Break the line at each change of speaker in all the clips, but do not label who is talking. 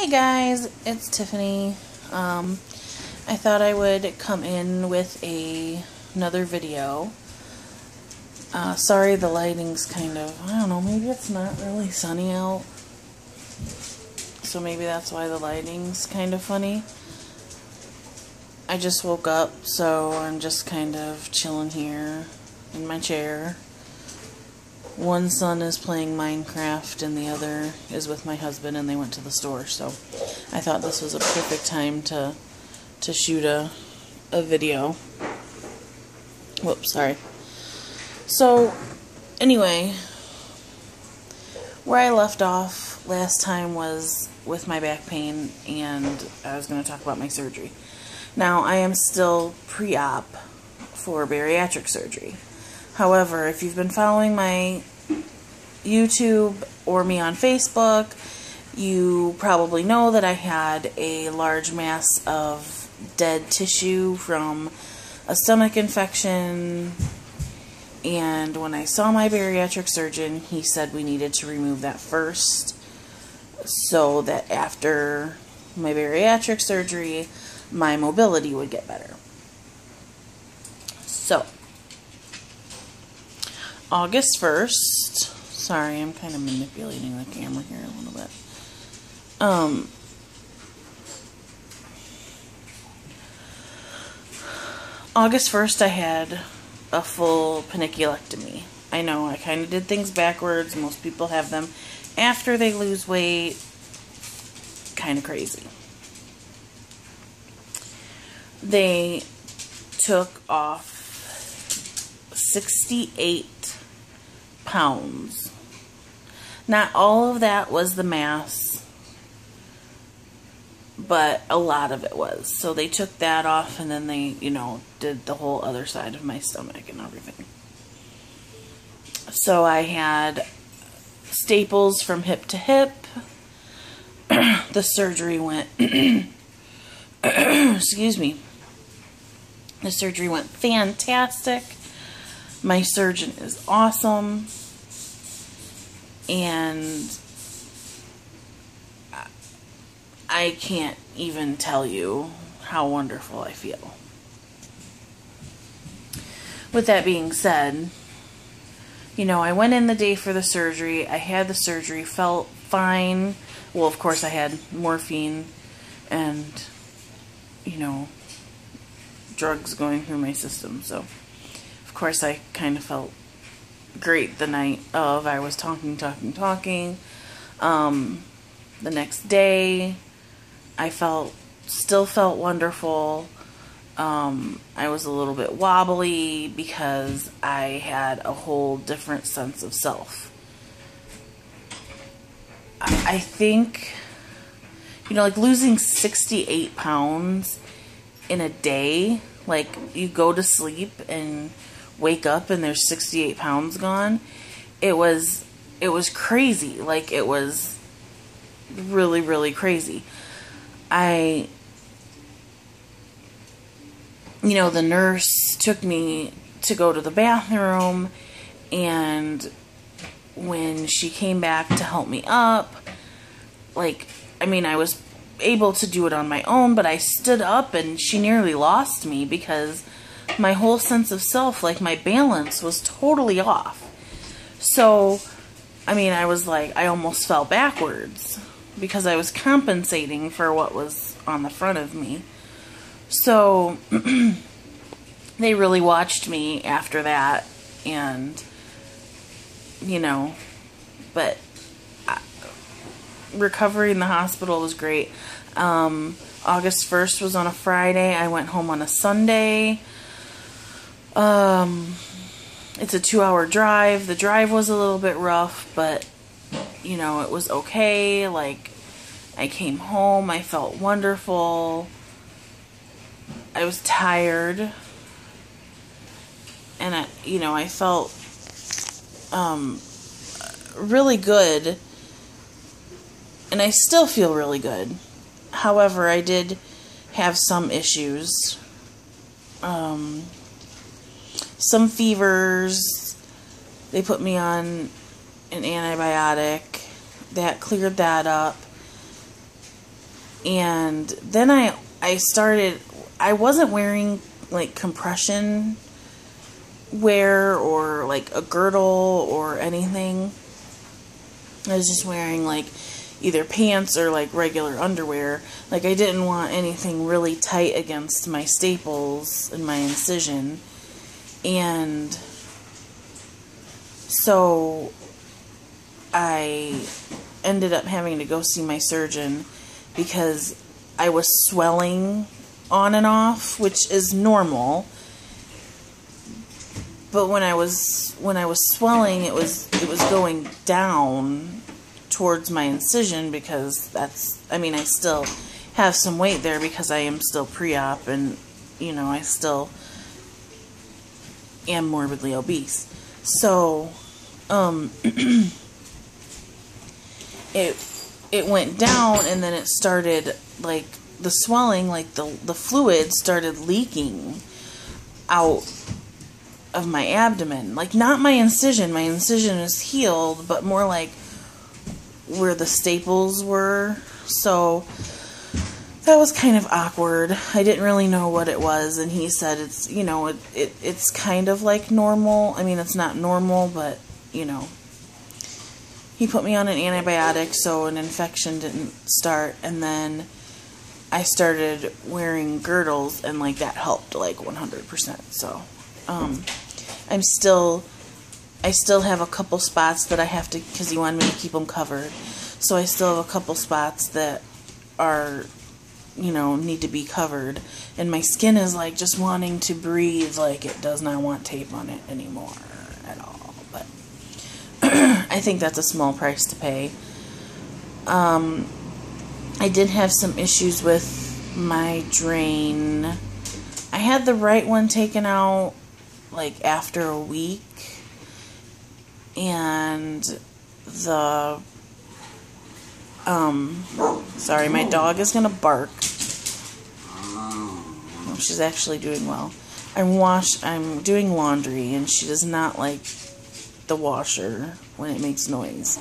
Hey guys, it's Tiffany. I thought I would come in with another video. Sorry the lighting's kind of, I don't know, maybe it's not really sunny out. So maybe that's why the lighting's kind of funny. I just woke up, so I'm just kind of chilling here in my chair. One son is playing Minecraft and the other is with my husband, and they went to the store, so I thought this was a perfect time to shoot a video. Whoops, sorry. So, anyway, where I left off last time was with my back pain, and I was going to talk about my surgery. Now, I am still pre-op for bariatric surgery. However, if you've been following my YouTube or me on Facebook, you probably know that I had a large mass of dead tissue from a stomach infection, and when I saw my bariatric surgeon, he said we needed to remove that first so that after my bariatric surgery, my mobility would get better. So, August 1st, sorry, I'm kind of manipulating the camera here a little bit. August 1st, I had a full panniculectomy. I know, I kind of did things backwards. Most people have them after they lose weight. Kind of crazy. They took off 68 pounds. Not all of that was the mass, but a lot of it was. So they took that off, and then they, did the whole other side of my stomach and everything. So I had staples from hip to hip. The surgery went, excuse me. The surgery went fantastic. My surgeon is awesome, and I can't even tell you how wonderful I feel. With that being said, I went in the day for the surgery. I had the surgery, felt fine. Well, of course, I had morphine and, drugs going through my system, so of course I kind of felt great the night of. I was talking. The next day, I still felt wonderful. I was a little bit wobbly because I had a whole different sense of self. I think, like losing 68 pounds in a day, like you go to sleep and wake up and there's 68 pounds gone. It was crazy. Like, it was really, really crazy. The nurse took me to go to the bathroom, and when she came back to help me up, I was able to do it on my own, but I stood up and she nearly lost me because my whole sense of self, my balance was totally off. So, I was I almost fell backwards because I was compensating for what was on the front of me. So, they really watched me after that, and, but recovery in the hospital was great. August 1st was on a Friday. I went home on a Sunday. It's a 2-hour drive. The drive was a little bit rough, but, it was okay. I came home. I felt wonderful. I was tired. And, I felt, really good. And I still feel really good. However, I did have some issues. Some fevers. They put me on an antibiotic. That cleared that up. And then I wasn't wearing like compression wear or like a girdle or anything. I was just wearing like either pants or like regular underwear. Like I didn't want anything really tight against my staples and my incision. And so I ended up having to go see my surgeon because I was swelling on and off, which is normal. But when I was swelling, it was going down towards my incision, because I still have some weight there because I am still pre-op, and I still am morbidly obese. So it went down, and then it started, like, the swelling, like the fluid started leaking out of my abdomen. Like, not my incision is healed, but more like where the staples were. So that was kind of awkward. I didn't really know what it was, and he said it's, it's kind of like normal. I mean, it's not normal, but, he put me on an antibiotic so an infection didn't start, and then I started wearing girdles, and like that helped like 100%. So I still have a couple spots that I have to, because he wanted me to keep them covered. So I still have a couple spots that are, need to be covered, and my skin is like just wanting to breathe, like it does not want tape on it anymore at all. But I think that's a small price to pay. I did have some issues with my drain. I had the right one taken out like after a week, and sorry, my dog is gonna bark. Oh, she's actually doing well. I'm doing laundry, and she does not like the washer when it makes noise.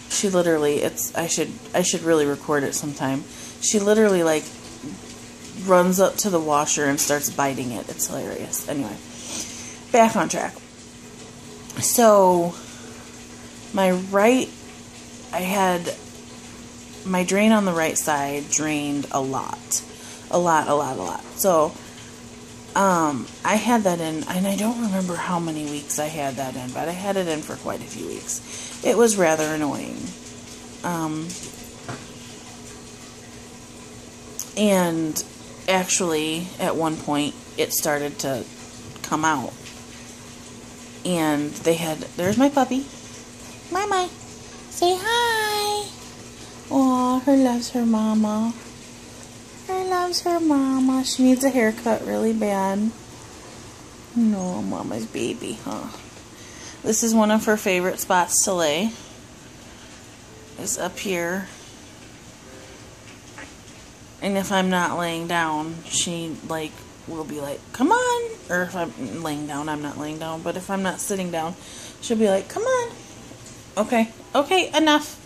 She literally, I should really record it sometime. She literally like runs up to the washer and starts biting it. It's hilarious. Anyway, back on track. So I had my drain on the right side drained a lot. So I had that in, and I don't remember how many weeks I had that in, but I had it in for quite a few weeks. It was rather annoying. And actually, at one point, it started to come out. And there's my puppy. Mama, say hi. Aw, her loves her mama. Her loves her mama. She needs a haircut really bad. No, mama's baby, huh? This is one of her favorite spots to lay. Is up here. And if I'm not laying down, she like will be like, come on. Or if I'm laying down, I'm not laying down. But if I'm not sitting down, she'll be like, come on. Okay, enough.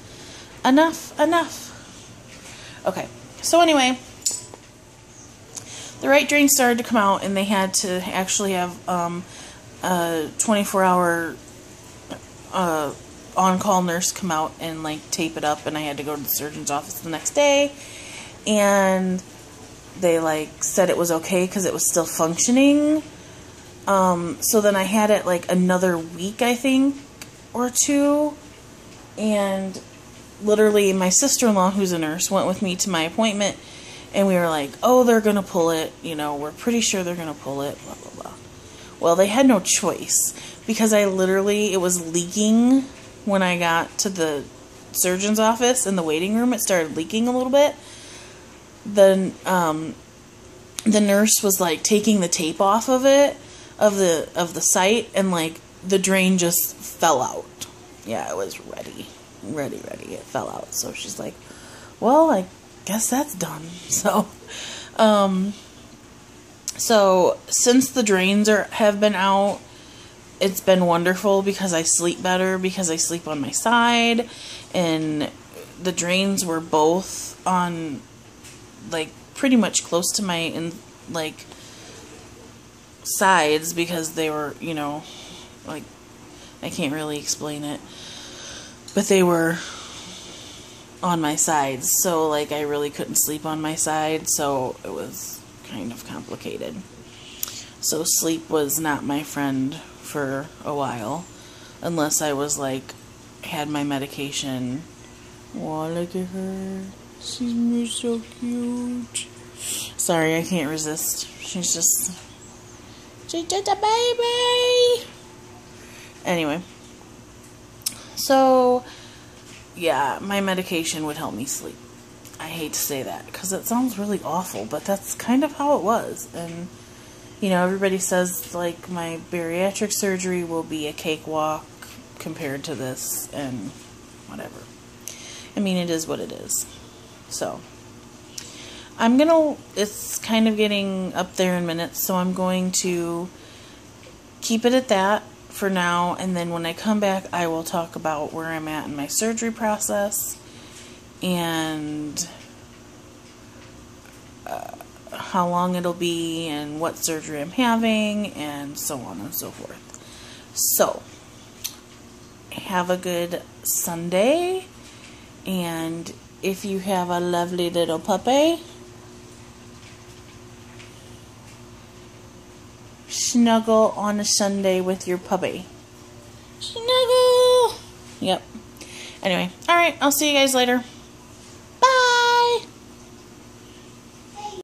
Okay, so anyway, the right drain started to come out, and they had to actually have a 24-hour on-call nurse come out and like tape it up, and I had to go to the surgeon's office the next day, and they like said it was okay because it was still functioning. So then I had it like another week, I think, or two, and literally my sister-in-law, who's a nurse, went with me to my appointment, and we were like, oh, they're gonna pull it, we're pretty sure they're gonna pull it, blah blah blah. Well, they had no choice, because it was leaking when I got to the surgeon's office. In the waiting room, it started leaking a little bit. Then the nurse was like taking the tape off of it, of the site, and like the drain just fell out. Yeah, it was ready. It fell out. So she's like, well, I guess that's done. So since the drains have been out, it's been wonderful, because I sleep better, because I sleep on my side, and the drains were both on like pretty much close to my like sides, because they were, you know, like, I can't really explain it, but they were on my sides, so like I really couldn't sleep on my side, so it was kind of complicated. So sleep was not my friend for a while, unless I was like, had my medication. Oh, look at her. She's so cute. Sorry, I can't resist. She's just a baby. Anyway, so yeah, my medication would help me sleep. I hate to say that because it sounds really awful, but that's kind of how it was. And you know, everybody says like my bariatric surgery will be a cakewalk compared to this, and whatever. I mean, it is what it is. So it's kind of getting up there in minutes, so I'm going to keep it at that for now, and then when I come back, I will talk about where I'm at in my surgery process, and how long it'll be, and what surgery I'm having, and so on and so forth. So, have a good Sunday, and if you have a lovely little puppy, snuggle on a Sunday with your puppy. Snuggle! Yep. Anyway, alright, I'll see you guys later.